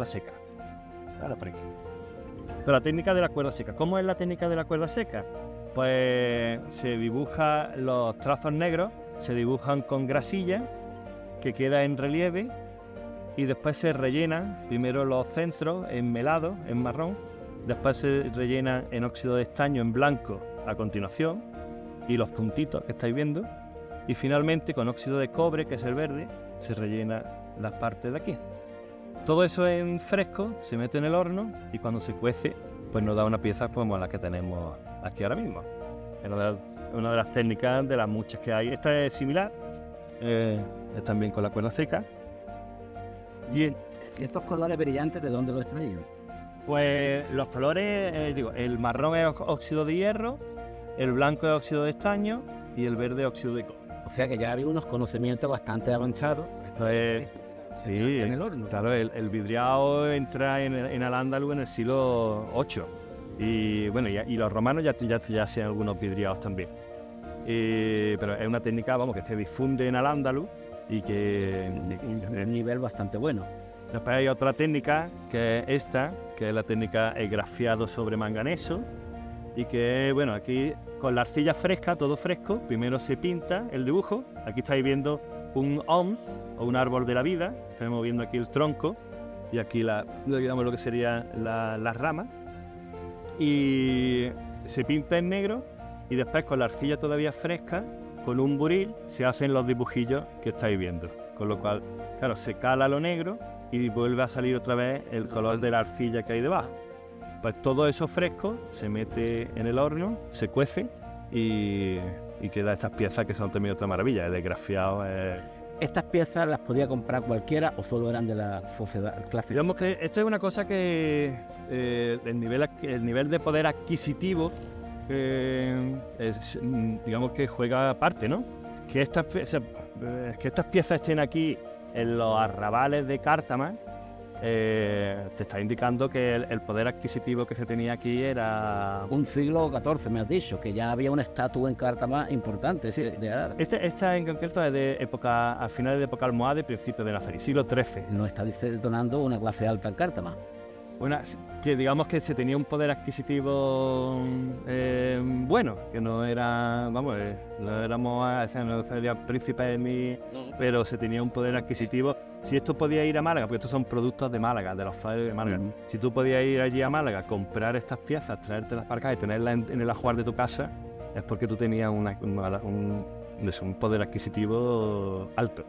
seca. Ahora por aquí. Pero la técnica de la cuerda seca. ¿Cómo es la técnica de la cuerda seca? Pues se dibuja los trazos negros, se dibujan con grasilla que queda en relieve y después se rellenan primero los centros en melado, en marrón, después se rellenan en óxido de estaño en blanco a continuación y los puntitos que estáis viendo y finalmente con óxido de cobre, que es el verde, se rellena las partes de aquí. Todo eso en fresco se mete en el horno y cuando se cuece pues nos da una pieza como la que tenemos aquí ahora mismo. Es una de las técnicas de las muchas que hay. Esta es similar, es también con la cuerda seca. ¿Y estos colores brillantes de dónde los extraían? Pues los colores, el marrón es óxido de hierro, el blanco es óxido de estaño y el verde es óxido de cobre. O sea que ya había unos conocimientos bastante avanzados. Esto es... Sí, en el horno. Claro, el vidriado entra en Al-Ándalus en el siglo VIII. Y bueno, y los romanos ya hacían algunos vidriados también. Pero es una técnica, vamos, que se difunde en Al-Ándalus y que... Un nivel bastante bueno. Después hay otra técnica, que es esta, que es la técnica grafiado sobre manganeso. Y que, bueno, aquí con la arcilla fresca, todo fresco, primero se pinta el dibujo. Aquí estáis viendo un OMS, o un árbol de la vida. Estamos viendo aquí el tronco y aquí digamos lo que sería las ramas. Y se pinta en negro y después con la arcilla todavía fresca, con un buril, se hacen los dibujillos que estáis viendo. con lo cual, claro, se cala lo negro y vuelve a salir otra vez el color de la arcilla que hay debajo. Pues todo eso fresco se mete en el horno, se cuece y queda estas piezas que son también otra maravilla, es desgraciado. ¿Estas piezas las podía comprar cualquiera o solo eran de la sociedad clásica? Digamos que esto es una cosa que el nivel de poder adquisitivo digamos que juega parte, ¿no? Que estas piezas estén aquí en los arrabales de Cártama te está indicando que el poder adquisitivo que se tenía aquí era... Un siglo XIV, me has dicho, que ya había una estatua en Cártama importante. Sí. Esta en concreto es de época, a finales de época almohade, principios de la feria, siglo XIII. No está detonando una clase alta en Cártama. Que digamos que se tenía un poder adquisitivo bueno, que no era, vamos, no éramos, no serían príncipes ni, pero se tenía un poder adquisitivo. Si esto podía ir a Málaga, porque estos son productos de Málaga, de los faros de Málaga, si tú podías ir allí a Málaga, comprar estas piezas, traértelas para acá y tenerlas en el ajuar de tu casa, es porque tú tenías un poder adquisitivo alto.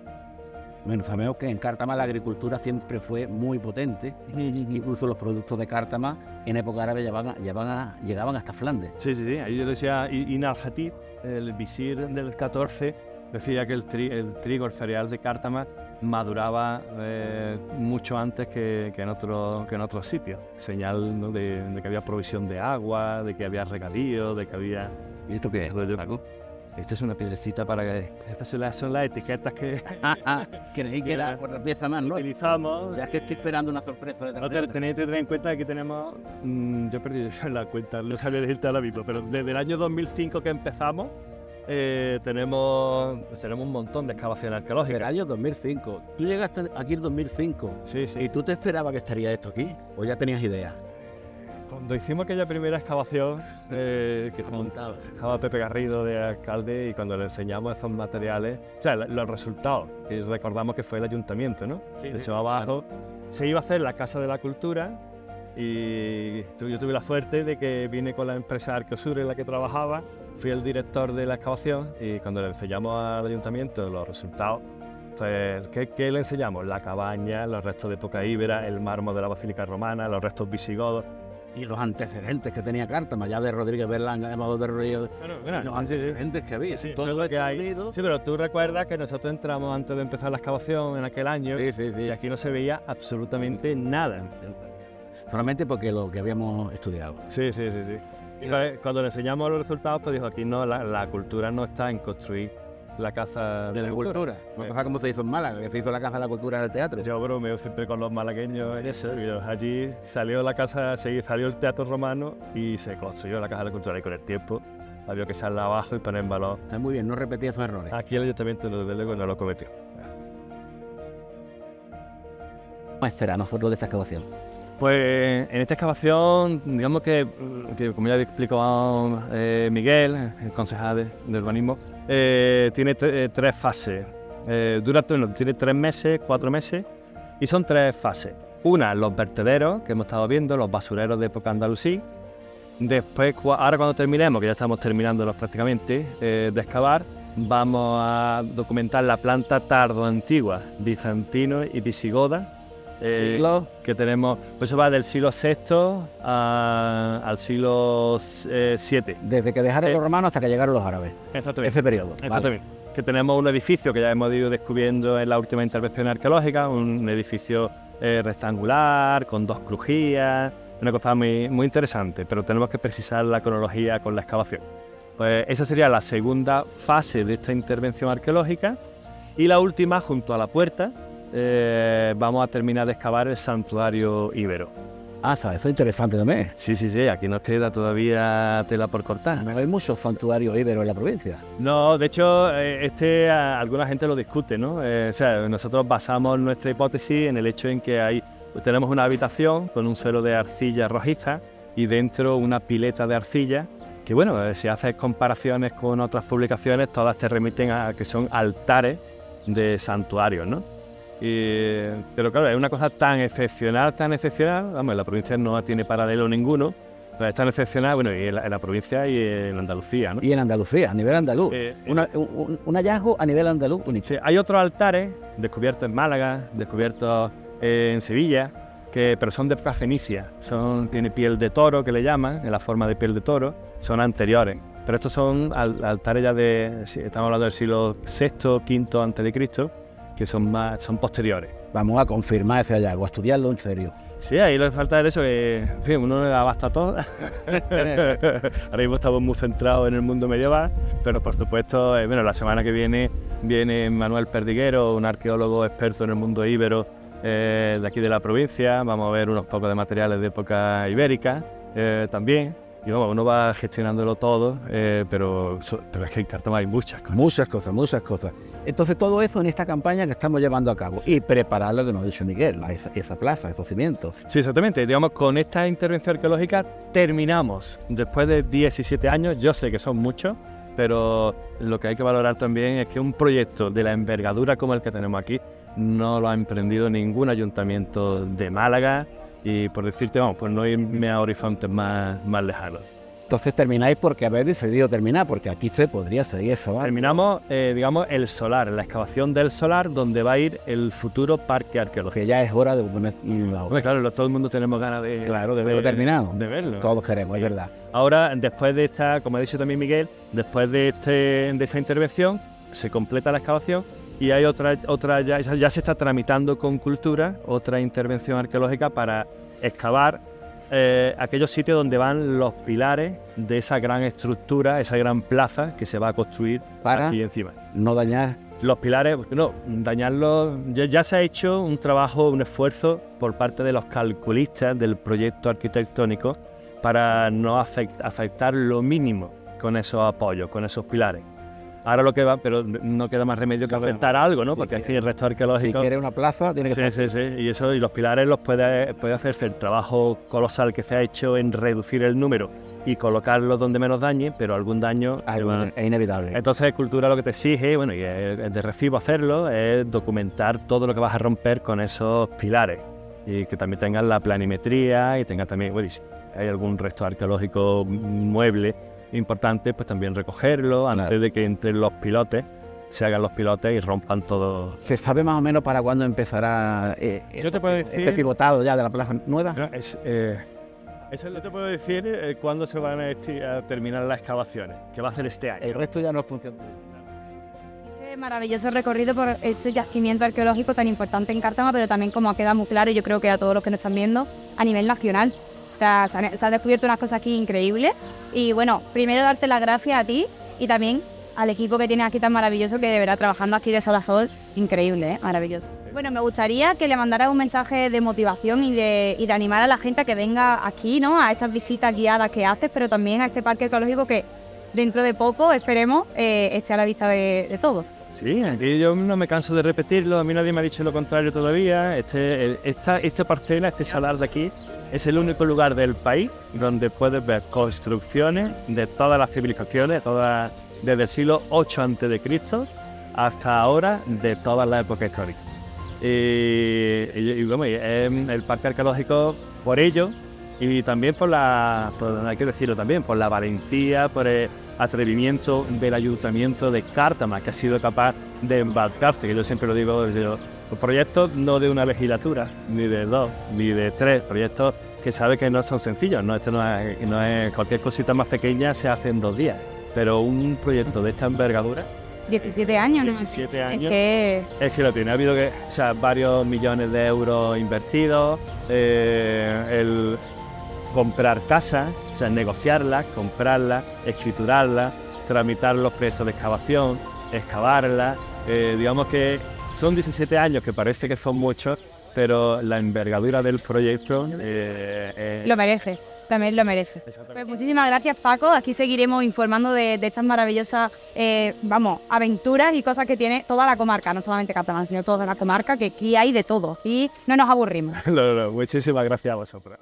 Bueno, sabemos que en Cártama la agricultura siempre fue muy potente, incluso los productos de Cártama en época árabe llegaban hasta Flandes. Sí, ahí yo decía, Ibn al-Hatib, el visir del 14, decía que el trigo, el cereal de Cártama, maduraba mucho antes que en otros sitios. Señal, ¿no?, de que había provisión de agua, de que había regadío, de que había... ¿Y esto qué es? Esta es una piedrecita para que... Estas son las etiquetas que... Creí que era otra pieza más, ¿no? Utilizamos. O sea, es que estoy esperando una sorpresa. Tenéis que tener en cuenta que aquí tenemos... yo he perdido la cuenta, no sabía decirte ahora mismo, pero desde el año 2005 que empezamos, tenemos un montón de excavaciones arqueológicas. El año 2005. Tú llegaste aquí en 2005. Sí. ¿Y tú te esperabas que estaría esto aquí? ¿O ya tenías idea? Cuando hicimos aquella primera excavación, que estaba Pepe Garrido de alcalde, y cuando le enseñamos esos materiales, o sea, los resultados, y recordamos que fue el ayuntamiento, ¿no? De hecho, abajo se iba a hacer la Casa de la Cultura, y yo tuve la suerte de que vine con la empresa Arqueosur en la que trabajaba, fui el director de la excavación, y cuando le enseñamos al ayuntamiento los resultados, pues, ¿qué le enseñamos? La cabaña, los restos de época íbera, el mármol de la Basílica Romana, los restos visigodos. Y los antecedentes que tenía Cártama, ya de Rodríguez Berlanga, de Amador del Río, los antecedentes que había. Todo lo que hay. Sí, pero tú recuerdas que nosotros entramos antes de empezar la excavación en aquel año, y aquí no se veía absolutamente nada. Solamente porque lo que habíamos estudiado. Sí. Y cuando le enseñamos los resultados, pues dijo, aquí no, la cultura no está en construir la Casa de la Cultura. Como se hizo en Málaga, que se hizo la Casa de la Cultura del teatro. Yo bromeo siempre con los malagueños en eso. Allí salió el Teatro Romano y se construyó la Casa de la Cultura, y con el tiempo había que salir abajo y poner en valor. Está muy bien, no repetía esos errores. Aquí el ayuntamiento, desde luego, no lo cometió. ¿Cómo será nosotros de esta excavación? Pues en esta excavación, digamos que como ya explicó Miguel, el concejal de urbanismo, tiene tres fases. Tiene 3 meses, 4 meses, y son 3 fases. Una, los vertederos que hemos estado viendo, los basureros de época andalusí. Después, ahora cuando terminemos, que ya estamos terminándolos prácticamente, de excavar, vamos a documentar la planta tardo-antigua, bizantino y visigoda. Que tenemos, pues eso va del siglo VI al siglo VII. Desde que dejaron los romanos hasta que llegaron los árabes. Exactamente. Ese periodo. Exactamente. Vale. Que tenemos un edificio que ya hemos ido descubriendo en la última intervención arqueológica, un edificio rectangular, con 2 crujías, una cosa muy interesante, pero tenemos que precisar la cronología con la excavación. Pues esa sería la segunda fase de esta intervención arqueológica, y la última, junto a la puerta, vamos a terminar de excavar el santuario íbero. Eso es interesante también. Sí, aquí nos queda todavía tela por cortar. No hay muchos santuarios íberos en la provincia. No, de hecho, alguna gente lo discute, ¿no? O sea, nosotros basamos nuestra hipótesis en el hecho en que tenemos una habitación con un suelo de arcilla rojiza y dentro una pileta de arcilla, que bueno, si haces comparaciones con otras publicaciones, todas te remiten a que son altares de santuarios, ¿no? Pero claro, es una cosa tan excepcional, vamos, la provincia no tiene paralelo ninguno, Están excepcionales, bueno, y en la provincia y en Andalucía, ¿no? Y en Andalucía, a nivel andaluz. Un hallazgo a nivel andaluz único. Sí, hay otros altares descubiertos en Málaga, descubiertos en Sevilla, pero son de época fenicia. Tiene piel de toro, que le llaman, en la forma de piel de toro, son anteriores. Pero estos son altares ya estamos hablando del siglo VI, V antes de Cristo, que son posteriores. Vamos a confirmar ese hallazgo, a estudiarlo en serio. Sí, ahí lo que falta es eso, que en fin, uno le da basta a todo. Ahora mismo estamos muy centrados en el mundo medieval, pero por supuesto, bueno, la semana que viene Manuel Perdiguero, un arqueólogo experto en el mundo íbero de aquí de la provincia. Vamos a ver unos pocos de materiales de época ibérica también. Y vamos, uno va gestionándolo todo, pero es que en Cártama hay muchas cosas. Muchas cosas. Entonces todo eso en esta campaña que estamos llevando a cabo y preparar lo que nos ha dicho Miguel, esa plaza, esos cimientos. Sí, exactamente. Digamos, con esta intervención arqueológica terminamos, después de 17 años, yo sé que son muchos, pero lo que hay que valorar también es que un proyecto de la envergadura como el que tenemos aquí no lo ha emprendido ningún ayuntamiento de Málaga y, por decirte, vamos, pues no irme a horizontes más lejanos. Entonces termináis porque habéis decidido terminar, porque aquí se podría seguir eso. Terminamos, digamos, el solar, la excavación del solar, donde va a ir el futuro parque arqueológico. Que ya es hora de poner la obra. Claro, todo el mundo tenemos ganas de verlo terminado. De verlo. Todos queremos, es verdad. Ahora, después de esta, como ha dicho también Miguel, después de esta intervención, se completa la excavación y hay otra ya se está tramitando con Cultura, otra intervención arqueológica para excavar aquellos sitios donde van los pilares de esa gran estructura, esa gran plaza que se va a construir aquí encima. No dañar los pilares, no, dañarlos. Ya se ha hecho un trabajo, un esfuerzo por parte de los calculistas del proyecto arquitectónico para no afectar lo mínimo con esos apoyos, con esos pilares. Ahora lo que va, pero no queda más remedio que afectar algo, ¿no? Porque aquí el resto arqueológico... Si quiere una plaza, tiene que... Sí. Y los pilares los puede hacerse el trabajo colosal que se ha hecho en reducir el número y colocarlos donde menos dañe, pero algún daño es inevitable. Entonces, Cultura lo que te exige, bueno, y es de recibo hacerlo, es documentar todo lo que vas a romper con esos pilares. Y que también tengan la planimetría y tenga también, bueno, y si hay algún resto arqueológico mueble importante, pues también recogerlo antes de que entren los pilotes, se hagan los pilotes y rompan todo. ¿Se sabe más o menos para cuándo empezará Yo te puedo decir, este pivotado ya de la plaza nueva? Eso no te puedo decir cuándo se van a terminar las excavaciones, que va a hacer este año. El resto ya no funciona. Este maravilloso recorrido por este yacimiento arqueológico tan importante en Cártama, pero también, como ha quedado muy claro, yo creo que a todos los que nos están viendo, a nivel nacional. O sea, se han descubierto unas cosas aquí increíbles. Y bueno, primero darte las gracias a ti y también al equipo que tienes aquí tan maravilloso, que de verdad trabajando aquí de sol a sol, increíble, maravilloso. Bueno, me gustaría que le mandaras un mensaje de motivación y de animar a la gente a que venga aquí, ¿no? A estas visitas guiadas que haces, pero también a este parque arqueológico que dentro de poco, esperemos, esté a la vista de todos. Sí, aquí yo no me canso de repetirlo, a mí nadie me ha dicho lo contrario todavía. Esta parcela, este salar de aquí, es el único lugar del país donde puedes ver construcciones de todas las civilizaciones, desde el siglo VIII a.C. hasta ahora, de todas las épocas históricas. Y bueno, el parque arqueológico por ello, y también hay que decirlo también, por la valentía, por el atrevimiento del ayuntamiento de Cártama, que ha sido capaz de embarcarse, que yo siempre lo digo, proyectos no de una legislatura, ni de 2, ni de 3, proyectos que sabe que no son sencillos, ¿no? Esto no es cualquier cosita más pequeña se hace en 2 días, pero un proyecto de esta envergadura, 17 años, ¿no? 17 años, es que lo tiene. Ha habido varios millones de euros invertidos, el comprar casas, o sea, negociarlas, comprarlas, escriturarlas, tramitar los proyectos de excavación, excavarlas. Digamos que son 17 años, que parece que son muchos, pero la envergadura del proyecto lo merece, también lo merece. Pues muchísimas gracias, Paco. Aquí seguiremos informando de estas maravillosas aventuras y cosas que tiene toda la comarca, no solamente Cártama, sino toda la comarca, que aquí hay de todo y no nos aburrimos. No, muchísimas gracias a vosotros.